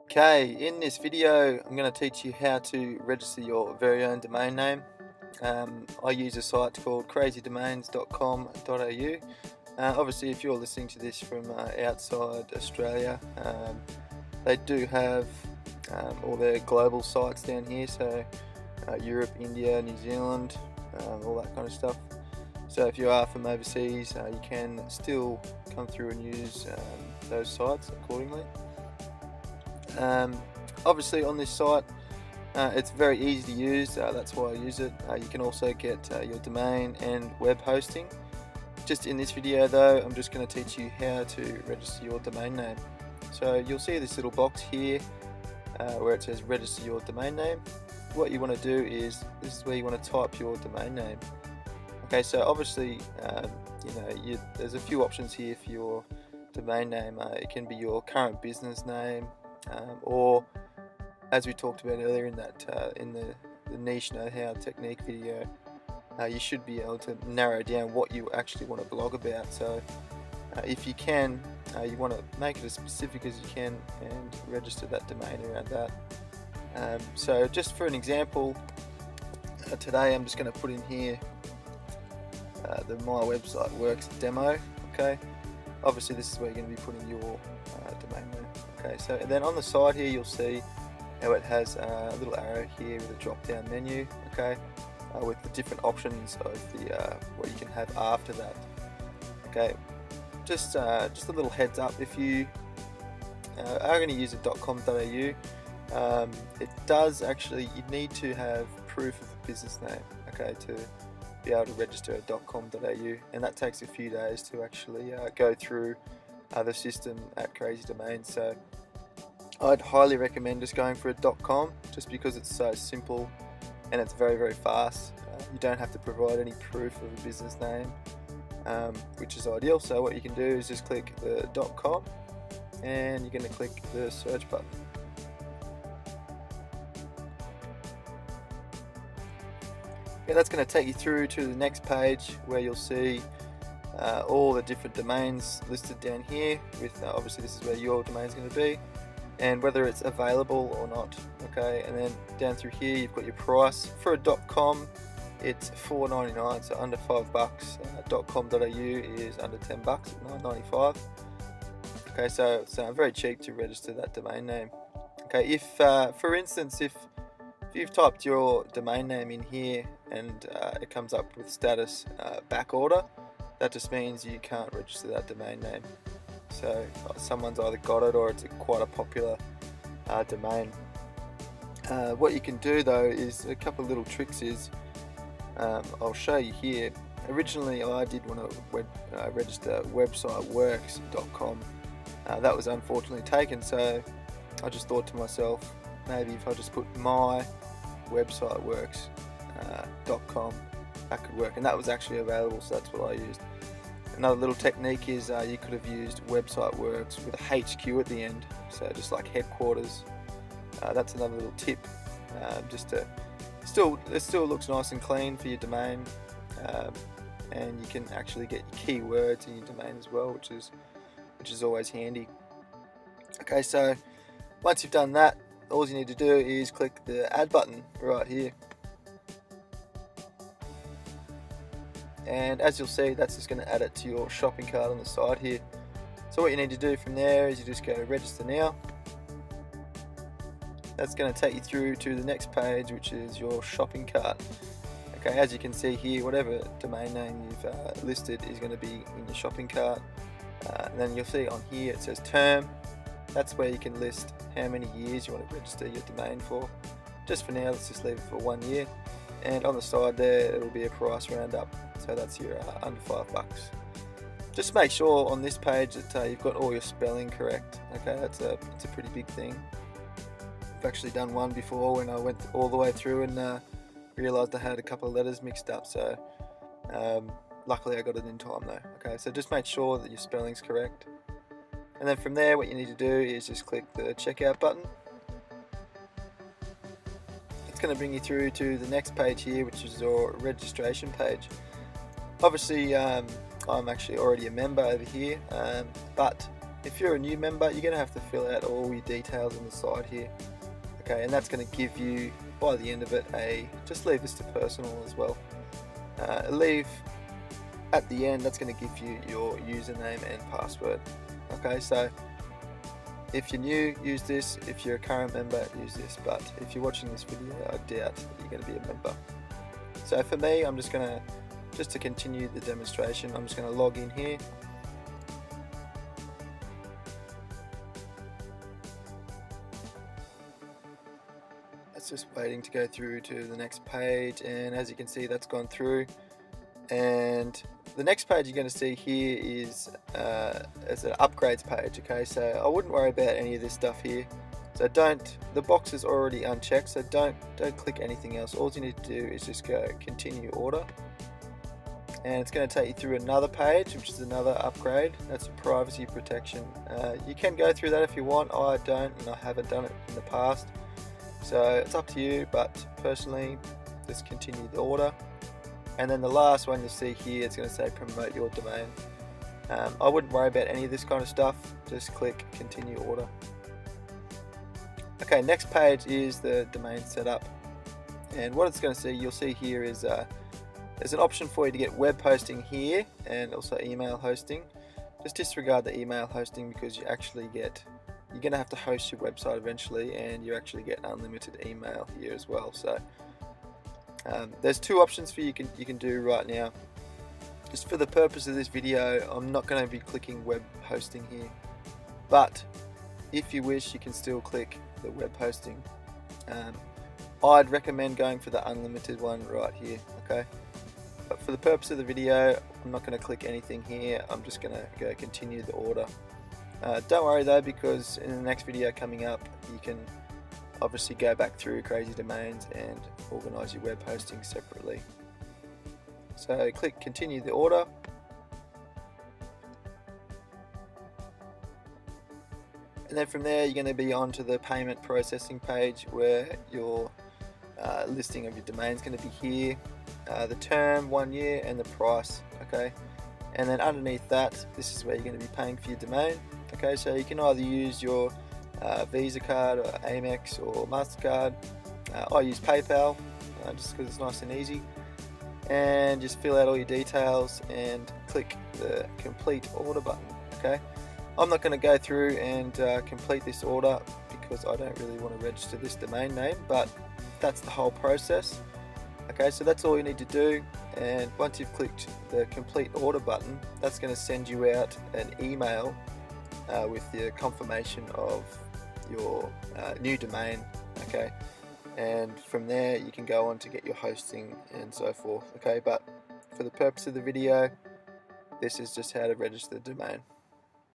Okay, in this video I'm going to teach you how to register your very own domain name. I use a site called crazydomains.com.au. Obviously if you're listening to this from outside Australia, they do have all their global sites down here, so Europe, India, New Zealand, all that kind of stuff. So if you are from overseas, you can still come through and use those sites accordingly. Obviously on this site it's very easy to use, that's why I use it. You can also get your domain and web hosting. Just in this video though, I'm just going to teach you how to register your domain name. So you'll see this little box here where it says register your domain name. What you want to do is, this is where you want to type your domain name. Okay, so obviously there's a few options here for your domain name. It can be your current business name, or as we talked about earlier in that in the niche know how technique video, you should be able to narrow down what you actually want to blog about. So if you can, you want to make it as specific as you can and register that domain around that. So just for an example, today I'm just going to put in here my website Worx demo. Okay, obviously this is where you're going to be putting your domain name. Okay, so and then on the side here you'll see how it has a little arrow here with a drop down menu, okay, with the different options of the what you can have after that. Okay, just a little heads up, if you are going to use a .com.au, it does actually, you need to have proof of a business name, okay, to be able to register a .com.au, and that takes a few days to actually go through the system at Crazy Domains. So I'd highly recommend just going for a .com, just because it's so simple and it's very, very fast. You don't have to provide any proof of a business name, which is ideal. So what you can do is just click the .com and you're going to click the search button. Yeah, that's going to take you through to the next page where you'll see all the different domains listed down here with obviously this is where your domain is going to be and whether it's available or not. Okay, and then down through here you've got your price. For a .com it's $4.99, so under $5. .com.au is under $10 at $9.95. Okay, so it's very cheap to register that domain name. Okay, if for instance if you've typed your domain name in here and it comes up with status back order, that just means you can't register that domain name. So someone's either got it or it's quite a popular domain. What you can do though is a couple of little tricks is, I'll show you here. Originally I did want to register website worx.com. That was unfortunately taken, so I just thought to myself, maybe if I just put my website worx.com, that could work, and that was actually available, so that's what I used. Another little technique is you could have used website Worx with a HQ at the end, so just like headquarters. That's another little tip, just to it still looks nice and clean for your domain, and you can actually get your keywords in your domain as well, which is always handy. Okay, so once you've done that, all you need to do is click the add button right here, and as you'll see, that's just going to add it to your shopping cart on the side here. So what you need to do from there is you just go to register now. That's going to take you through to the next page, which is your shopping cart. Okay, as you can see here, whatever domain name you've listed is going to be in your shopping cart. And then you'll see on here it says term. That's where you can list how many years you want to register your domain for. Just for now, let's just leave it for 1 year. And on the side there, it'll be a price roundup. So that's your under $5. Just make sure on this page that you've got all your spelling correct. Okay, it's a pretty big thing. I've actually done one before when I went all the way through and realised I had a couple of letters mixed up. So luckily I got it in time though. Okay, so just make sure that your spelling's correct. And then from there, what you need to do is just click the checkout button. It's going to bring you through to the next page here, which is your registration page. Obviously I'm actually already a member over here, but if you're a new member, you're going to have to fill out all your details on the side here. Okay, and that's going to give you, by the end of it, just leave this to personal as well. Leave at the end, that's going to give you your username and password. Okay, so if you're new, use this. If you're a current member, use this. But if you're watching this video, I doubt that you're going to be a member. So for me, I'm just going to, just to continue the demonstration, I'm just going to log in here. It's just waiting to go through to the next page, and as you can see, that's gone through. And the next page you're going to see here is as an upgrades page. Okay, so I wouldn't worry about any of this stuff here. So the box is already unchecked, so don't click anything else. All you need to do is just go continue order, and it's going to take you through another page, which is another upgrade. That's privacy protection. You can go through that if you want. I don't, and I haven't done it in the past, so it's up to you. But personally, just continue the order. And then the last one you'll see here, it's going to say promote your domain. I wouldn't worry about any of this kind of stuff. Just click continue order. Okay, next page is the domain setup. And what it's going to see, you'll see here is there's an option for you to get web hosting here and also email hosting. Just disregard the email hosting because you're going to have to host your website eventually, and you actually get unlimited email here as well. So there's two options for you can do right now. Just for the purpose of this video, I'm not going to be clicking web hosting here, but if you wish, you can still click the web hosting. I'd recommend going for the unlimited one right here. Okay, but for the purpose of the video, I'm not going to click anything here. I'm just going to go continue the order. Don't worry though, because in the next video coming up, you can obviously go back through Crazy Domains and organize your web hosting separately. So click continue the order. And then from there, you're going to be on to the payment processing page, where your listing of your domain is going to be here, the term 1 year and the price. Okay, and then underneath that, this is where you're going to be paying for your domain. Okay, so you can either use your Visa card or Amex or MasterCard. I use PayPal just because it's nice and easy, and just fill out all your details and click the complete order button. Okay, I'm not going to go through and complete this order because I don't really want to register this domain name, but that's the whole process. Okay, so that's all you need to do, and once you've clicked the complete order button, that's going to send you out an email with the confirmation of your new domain. Okay, and from there you can go on to get your hosting and so forth. Okay, but for the purpose of the video, this is just how to register the domain.